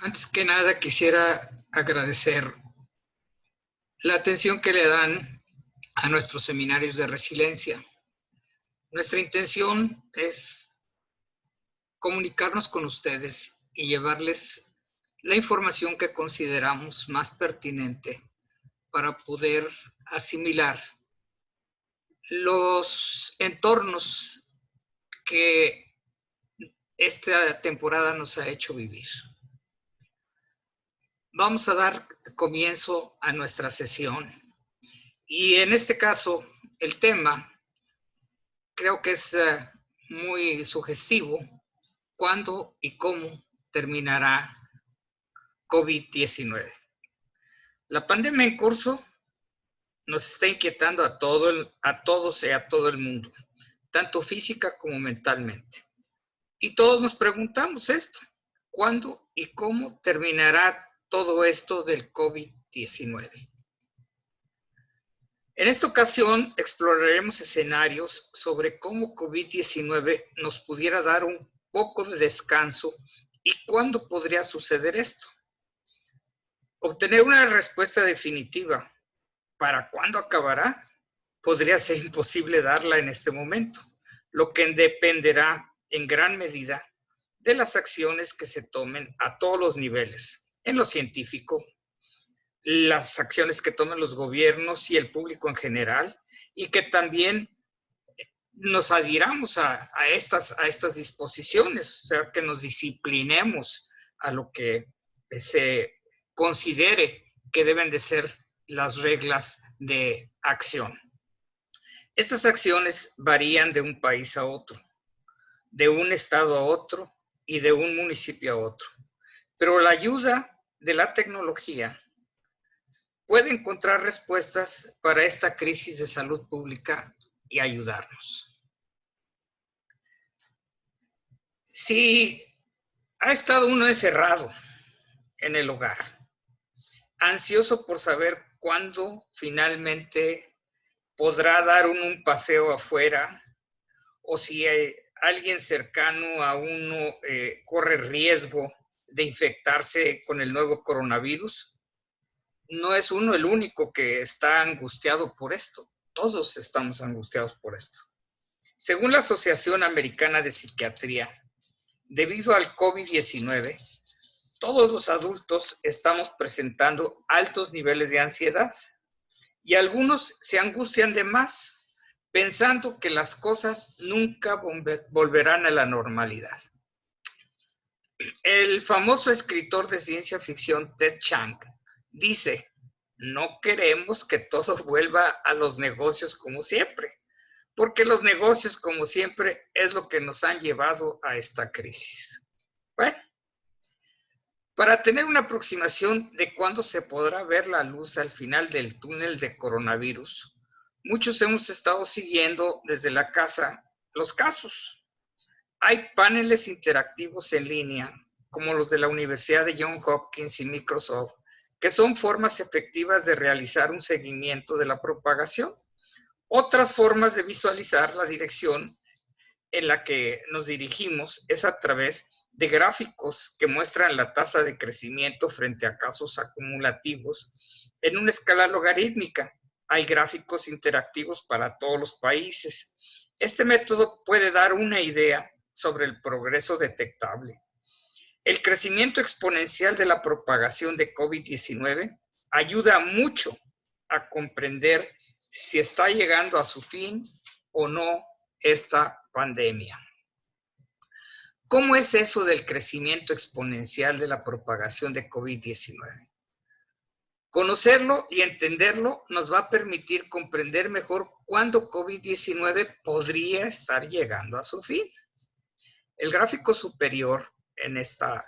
Antes que nada quisiera agradecer la atención que le dan a nuestros seminarios de resiliencia. Nuestra intención es comunicarnos con ustedes y llevarles la información que consideramos más pertinente para poder asimilar los entornos que esta temporada nos ha hecho vivir. Vamos a dar comienzo a nuestra sesión y en este caso el tema creo que es muy sugestivo: ¿cuándo y cómo terminará COVID-19? La pandemia en curso nos está inquietando a todos y a todo el mundo, tanto física como mentalmente. Y todos nos preguntamos esto: ¿cuándo y cómo terminará todo esto del COVID-19? En esta ocasión exploraremos escenarios sobre cómo COVID-19 nos pudiera dar un poco de descanso y cuándo podría suceder esto. Obtener una respuesta definitiva ¿para cuándo acabará? Podría ser imposible darla en este momento, lo que dependerá en gran medida de las acciones que se tomen a todos los niveles, en lo científico, las acciones que tomen los gobiernos y el público en general, y que también nos adhiramos a estas disposiciones, o sea, que nos disciplinemos a lo que se considere que deben de ser las reglas de acción. Estas acciones varían de un país a otro, de un estado a otro y de un municipio a otro, pero la ayuda de la tecnología puede encontrar respuestas para esta crisis de salud pública y ayudarnos. Si ha estado uno encerrado en el hogar, ansioso por saber cuándo finalmente podrá dar un paseo afuera, o si alguien cercano a uno corre riesgo de infectarse con el nuevo coronavirus, no es uno el único que está angustiado por esto. Todos estamos angustiados por esto. Según la Asociación Americana de Psiquiatría, debido al COVID-19, todos los adultos estamos presentando altos niveles de ansiedad y algunos se angustian de más, pensando que las cosas nunca volverán a la normalidad. El famoso escritor de ciencia ficción Ted Chiang dice: no queremos que todo vuelva a los negocios como siempre, porque los negocios como siempre es lo que nos han llevado a esta crisis. Bueno, para tener una aproximación de cuándo se podrá ver la luz al final del túnel de coronavirus, muchos hemos estado siguiendo desde la casa los casos. Hay paneles interactivos en línea, como los de la Universidad de Johns Hopkins y Microsoft, que son formas efectivas de realizar un seguimiento de la propagación. Otras formas de visualizar la dirección en la que nos dirigimos es a través de gráficos que muestran la tasa de crecimiento frente a casos acumulativos en una escala logarítmica. Hay gráficos interactivos para todos los países. Este método puede dar una idea sobre el progreso detectable. El crecimiento exponencial de la propagación de COVID-19 ayuda mucho a comprender si está llegando a su fin o no esta pandemia. ¿Cómo es eso del crecimiento exponencial de la propagación de COVID-19? Conocerlo y entenderlo nos va a permitir comprender mejor cuándo COVID-19 podría estar llegando a su fin. El gráfico superior en esta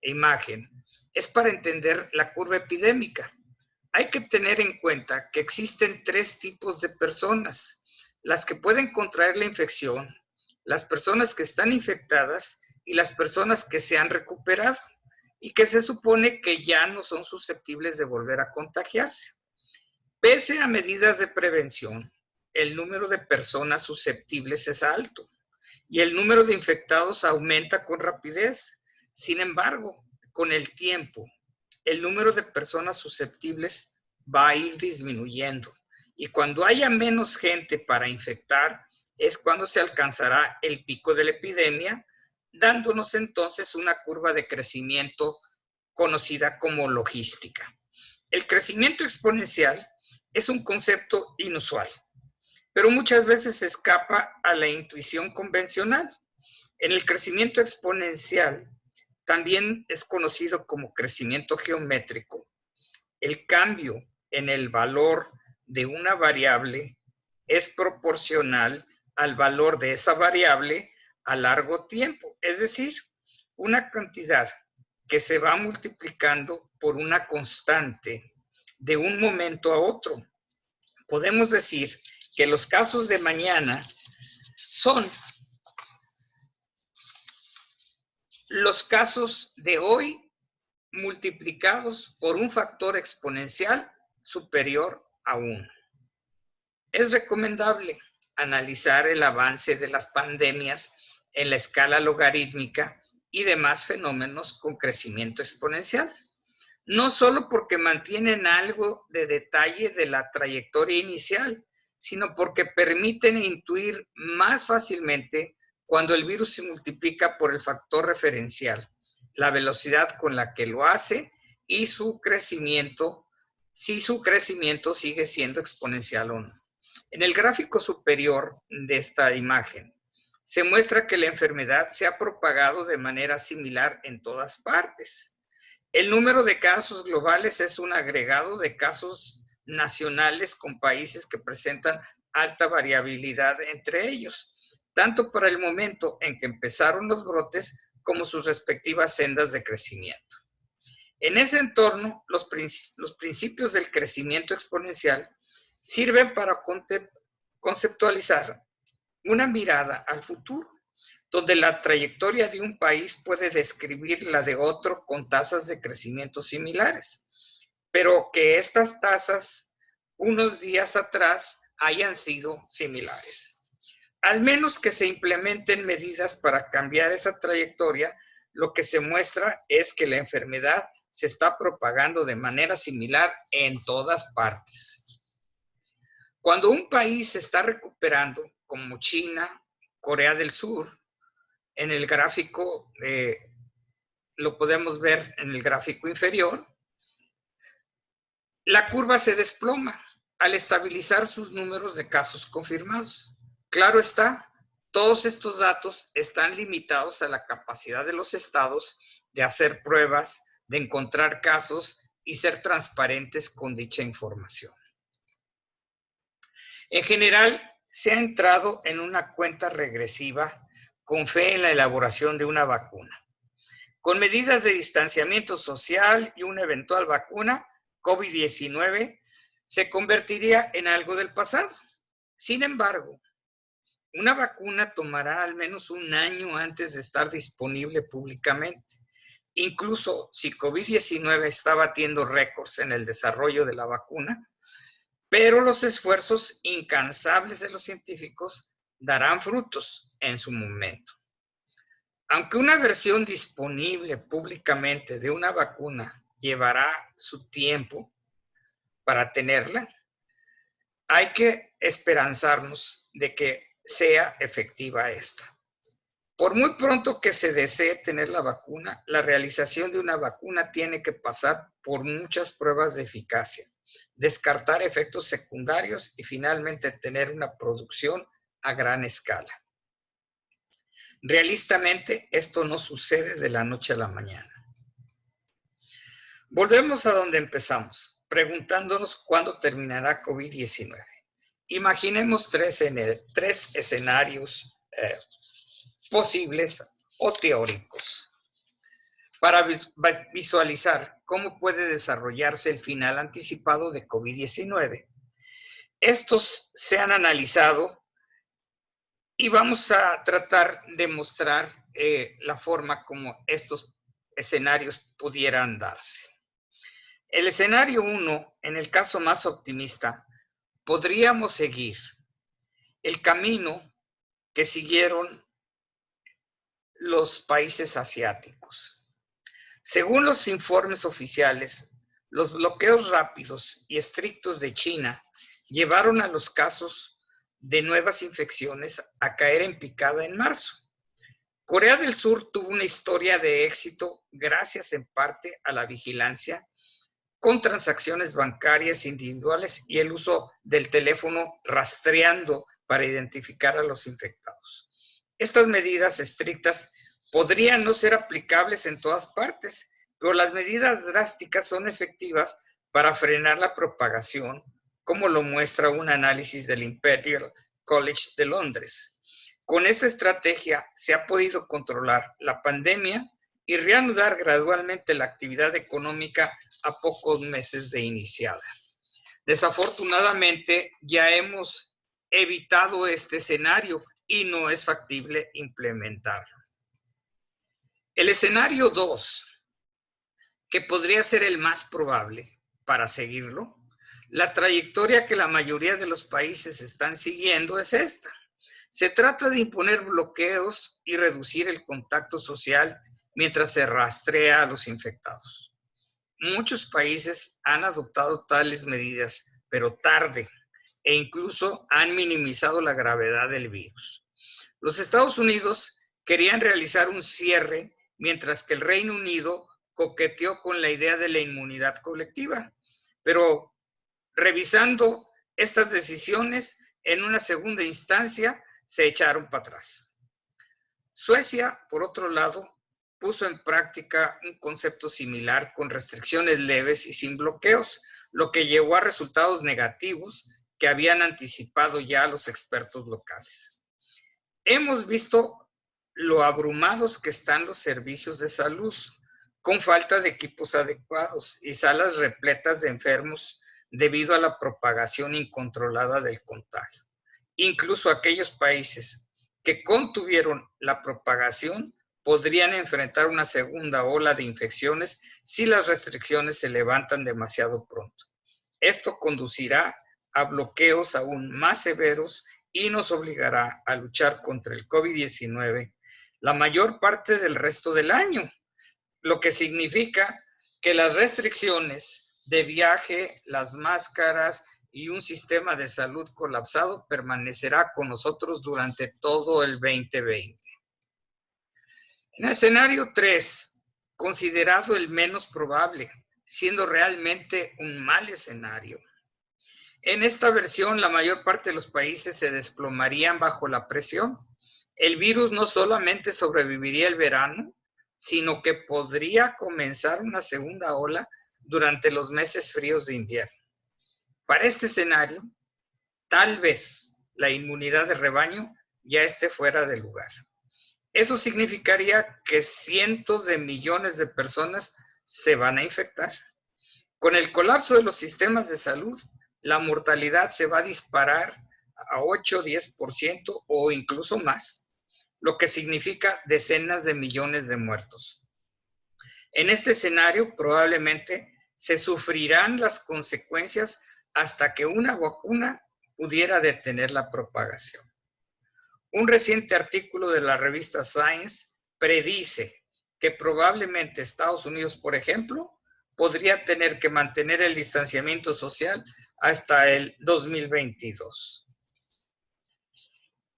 imagen es para entender la curva epidémica. Hay que tener en cuenta que existen tres tipos de personas: las que pueden contraer la infección, las personas que están infectadas y las personas que se han recuperado y que se supone que ya no son susceptibles de volver a contagiarse. Pese a medidas de prevención, el número de personas susceptibles es alto y el número de infectados aumenta con rapidez. Sin embargo, con el tiempo, el número de personas susceptibles va a ir disminuyendo. Y cuando haya menos gente para infectar, es cuando se alcanzará el pico de la epidemia, dándonos entonces una curva de crecimiento conocida como logística. El crecimiento exponencial es un concepto inusual, pero muchas veces se escapa a la intuición convencional. En el crecimiento exponencial, también es conocido como crecimiento geométrico, el cambio en el valor de una variable es proporcional al valor de esa variable a largo tiempo, es decir, una cantidad que se va multiplicando por una constante de un momento a otro. Podemos decir que los casos de mañana son los casos de hoy multiplicados por un factor exponencial superior a 1. Es recomendable analizar el avance de las pandemias en la escala logarítmica y demás fenómenos con crecimiento exponencial, no solo porque mantienen algo de detalle de la trayectoria inicial, sino porque permiten intuir más fácilmente cuando el virus se multiplica por el factor referencial, la velocidad con la que lo hace y su crecimiento, si su crecimiento sigue siendo exponencial o no. En el gráfico superior de esta imagen se muestra que la enfermedad se ha propagado de manera similar en todas partes. El número de casos globales es un agregado de casos nacionales con países que presentan alta variabilidad entre ellos, tanto para el momento en que empezaron los brotes como sus respectivas sendas de crecimiento. En ese entorno, los principios del crecimiento exponencial sirven para conceptualizar una mirada al futuro, donde la trayectoria de un país puede describir la de otro con tasas de crecimiento similares, pero que estas tasas unos días atrás hayan sido similares. Al menos que se implementen medidas para cambiar esa trayectoria, lo que se muestra es que la enfermedad se está propagando de manera similar en todas partes. Cuando un país se está recuperando, como China, Corea del Sur, en el gráfico, lo podemos ver en el gráfico inferior, la curva se desploma al estabilizar sus números de casos confirmados. Claro está, todos estos datos están limitados a la capacidad de los estados de hacer pruebas, de encontrar casos y ser transparentes con dicha información. En general, se ha entrado en una cuenta regresiva con fe en la elaboración de una vacuna. Con medidas de distanciamiento social y una eventual vacuna, COVID-19 se convertiría en algo del pasado. Sin embargo, una vacuna tomará al menos un año antes de estar disponible públicamente. Incluso si COVID-19 está batiendo récords en el desarrollo de la vacuna, pero los esfuerzos incansables de los científicos darán frutos en su momento. Aunque una versión disponible públicamente de una vacuna llevará su tiempo para tenerla, hay que esperanzarnos de que sea efectiva esta. Por muy pronto que se desee tener la vacuna, la realización de una vacuna tiene que pasar por muchas pruebas de eficacia, descartar efectos secundarios y finalmente tener una producción a gran escala. Realistamente, esto no sucede de la noche a la mañana. Volvemos a donde empezamos, preguntándonos cuándo terminará COVID-19. Imaginemos tres escenarios posibles o teóricos para visualizar cómo puede desarrollarse el final anticipado de COVID-19. Estos se han analizado y vamos a tratar de mostrar la forma como estos escenarios pudieran darse. El escenario 1, en el caso más optimista, podríamos seguir el camino que siguieron los países asiáticos. Según los informes oficiales, los bloqueos rápidos y estrictos de China llevaron a los casos de nuevas infecciones a caer en picada en marzo. Corea del Sur tuvo una historia de éxito gracias en parte a la vigilancia con transacciones bancarias individuales y el uso del teléfono rastreando para identificar a los infectados. Estas medidas estrictas podrían no ser aplicables en todas partes, pero las medidas drásticas son efectivas para frenar la propagación, como lo muestra un análisis del Imperial College de Londres. Con esta estrategia se ha podido controlar la pandemia y reanudar gradualmente la actividad económica a pocos meses de iniciada. Desafortunadamente, ya hemos evitado este escenario y no es factible implementarlo. El escenario 2, que podría ser el más probable para seguirlo, la trayectoria que la mayoría de los países están siguiendo es esta. Se trata de imponer bloqueos y reducir el contacto social mientras se rastrea a los infectados. Muchos países han adoptado tales medidas, pero tarde, e incluso han minimizado la gravedad del virus. Los Estados Unidos querían realizar un cierre, mientras que el Reino Unido coqueteó con la idea de la inmunidad colectiva, pero revisando estas decisiones en una segunda instancia, se echaron para atrás. Suecia, por otro lado, puso en práctica un concepto similar con restricciones leves y sin bloqueos, lo que llevó a resultados negativos que habían anticipado ya los expertos locales. Hemos visto lo abrumados que están los servicios de salud, con falta de equipos adecuados y salas repletas de enfermos debido a la propagación incontrolada del contagio. Incluso aquellos países que contuvieron la propagación podrían enfrentar una segunda ola de infecciones si las restricciones se levantan demasiado pronto. Esto conducirá a bloqueos aún más severos y nos obligará a luchar contra el COVID-19 la mayor parte del resto del año, lo que significa que las restricciones de viaje, las máscaras y un sistema de salud colapsado permanecerá con nosotros durante todo el 2020. En el escenario 3, considerado el menos probable, siendo realmente un mal escenario. En esta versión, la mayor parte de los países se desplomarían bajo la presión. El virus no solamente sobreviviría el verano, sino que podría comenzar una segunda ola durante los meses fríos de invierno. Para este escenario, tal vez la inmunidad de rebaño ya esté fuera de lugar. Eso significaría que cientos de millones de personas se van a infectar. Con el colapso de los sistemas de salud, la mortalidad se va a disparar a 8-10% o incluso más, lo que significa decenas de millones de muertos. En este escenario, probablemente se sufrirán las consecuencias hasta que una vacuna pudiera detener la propagación. Un reciente artículo de la revista Science predice que probablemente Estados Unidos, por ejemplo, podría tener que mantener el distanciamiento social hasta el 2022.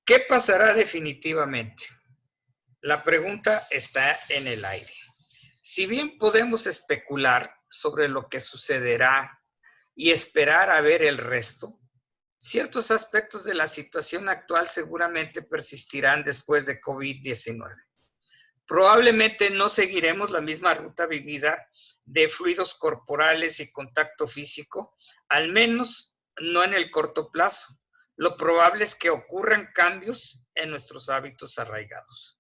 ¿Qué pasará definitivamente? La pregunta está en el aire. Si bien podemos especular sobre lo que sucederá y esperar a ver el resto, ciertos aspectos de la situación actual seguramente persistirán después de COVID-19. Probablemente no seguiremos la misma ruta vivida de fluidos corporales y contacto físico, al menos no en el corto plazo. Lo probable es que ocurran cambios en nuestros hábitos arraigados.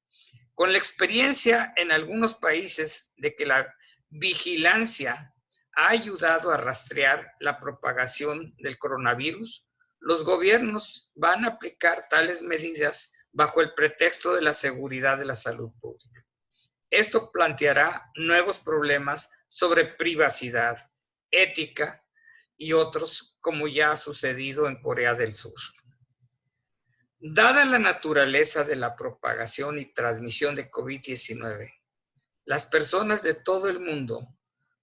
Con la experiencia en algunos países de que la vigilancia ha ayudado a rastrear la propagación del coronavirus, los gobiernos van a aplicar tales medidas bajo el pretexto de la seguridad de la salud pública. Esto planteará nuevos problemas sobre privacidad, ética y otros, como ya ha sucedido en Corea del Sur. Dada la naturaleza de la propagación y transmisión de COVID-19, las personas de todo el mundo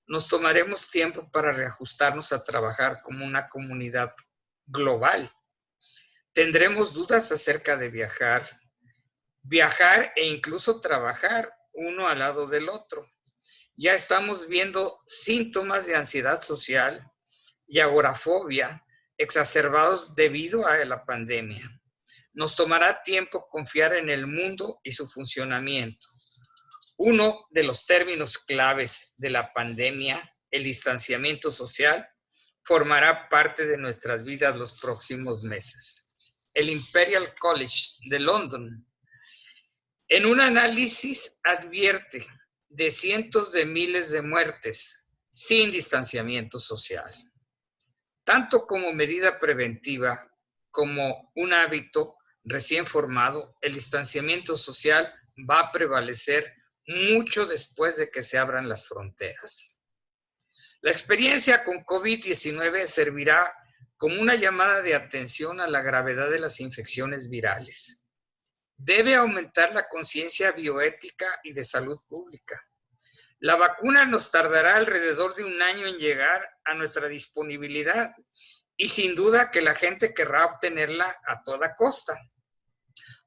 nos tomaremos tiempo para reajustarnos a trabajar como una comunidad global. Tendremos dudas acerca de viajar e incluso trabajar uno al lado del otro. Ya estamos viendo síntomas de ansiedad social y agorafobia exacerbados debido a la pandemia. Nos tomará tiempo confiar en el mundo y su funcionamiento. Uno de los términos claves de la pandemia, el distanciamiento social, formará parte de nuestras vidas los próximos meses. El Imperial College de London, en un análisis, advierte de cientos de miles de muertes sin distanciamiento social. Tanto como medida preventiva como un hábito recién formado, el distanciamiento social va a prevalecer mucho después de que se abran las fronteras. La experiencia con COVID-19 servirá como una llamada de atención a la gravedad de las infecciones virales. Debe aumentar la conciencia bioética y de salud pública. La vacuna nos tardará alrededor de un año en llegar a nuestra disponibilidad y sin duda que la gente querrá obtenerla a toda costa.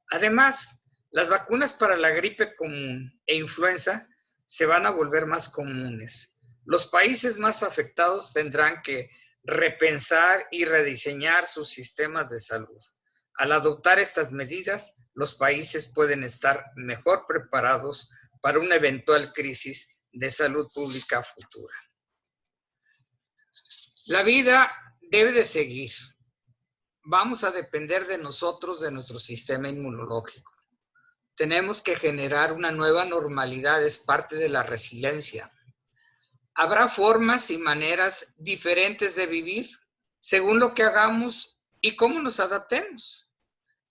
Además, las vacunas para la gripe común e influenza se van a volver más comunes. Los países más afectados tendrán que repensar y rediseñar sus sistemas de salud. Al adoptar estas medidas, los países pueden estar mejor preparados para una eventual crisis de salud pública futura. La vida debe de seguir. Vamos a depender de nosotros, de nuestro sistema inmunológico. Tenemos que generar una nueva normalidad, es parte de la resiliencia. Habrá formas y maneras diferentes de vivir según lo que hagamos y cómo nos adaptemos.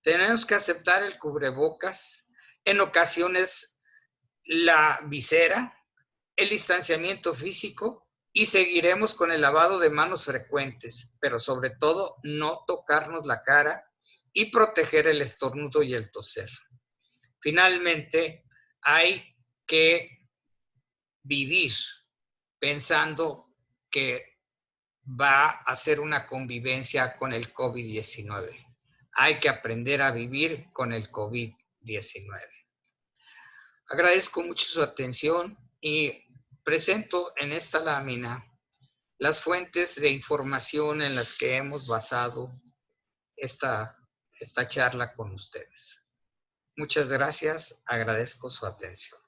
Tenemos que aceptar el cubrebocas, en ocasiones la visera, el distanciamiento físico y seguiremos con el lavado de manos frecuentes, pero sobre todo no tocarnos la cara y proteger el estornudo y el toser. Finalmente, hay que vivir pensando que va a ser una convivencia con el COVID-19. Hay que aprender a vivir con el COVID-19. Agradezco mucho su atención y presento en esta lámina las fuentes de información en las que hemos basado esta charla con ustedes. Muchas gracias, agradezco su atención.